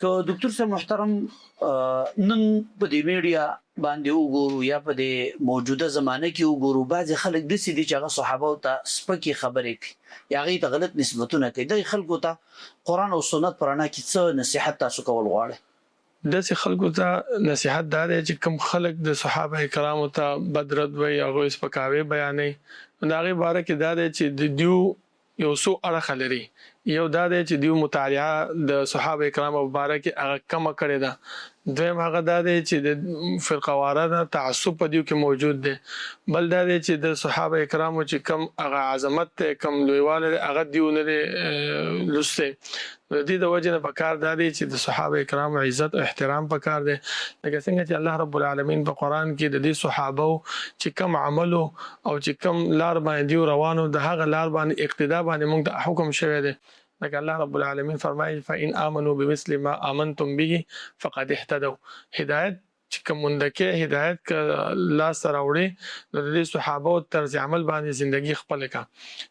که ډاکټر صاحب محترم نن په دې میډیا باندې وګورو یا په دې موجوده زمانه کې وګورو بعضې خلک داسې دي چې هغه صحابو ته سپکې خبرې کوي یا هغوی ته غلط نسبتونه کوي. دغې خلکو ته قرآن او سنت په رڼا کې څه نصیحت تاسو کول غواړئ؟ داسې خلکو ته نصیحت دا دی چې کوم خلک د صحابه کرامو ته بد رد وایي هغوی سپکاوی بیانوي نو د هغې باره کې دا دی چې د دیو یو څو اړخه لري. یو دا دی چې دیو مطالعه د صحابه کرامو په باره کې هغه کمه کړې ده. دویم هغه دا دی چې د فرقهواره تعصب په دیو کې موجود دی. بل دا دی چې د صحابه کرامو چې کم هغه عظمت دی کم لویوالی دی هغه دیو نه دی لوستی. د دې د وجې نه پکار دا دی چې د صحابه کرامو عزت او احترام پکار دی لکه څنګه چې الله رب العالمین په قرآن کې د دې صحابو چې کم عملو او چې کم لار باندې دیو روانو د هغه لار باندې اقتدا باندې موږ ته حکم شوی دی. لکه الله رب العالمین فرمایي فإن آمنوا بمثل ما آمنتم به فقد اهتدوا. هدایت چې کوم مندکه هدایت ک لاس راوړي نو د دې صحابه او طرز عمل باندې ژوندۍ خپل کا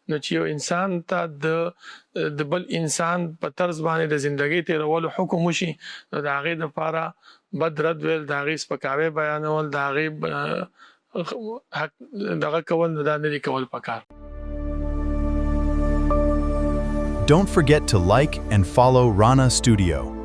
نو چې یو انسان ته د بل انسان په طرز باندې د ژوندۍ تیرولو حکم وشي نو د هغې دپاره بد رد ویل د هغې سپکاوی بیانول د هغې حق دغه کول نو دا نه دي کول پکار. Don't forget to like and follow Rana Studio.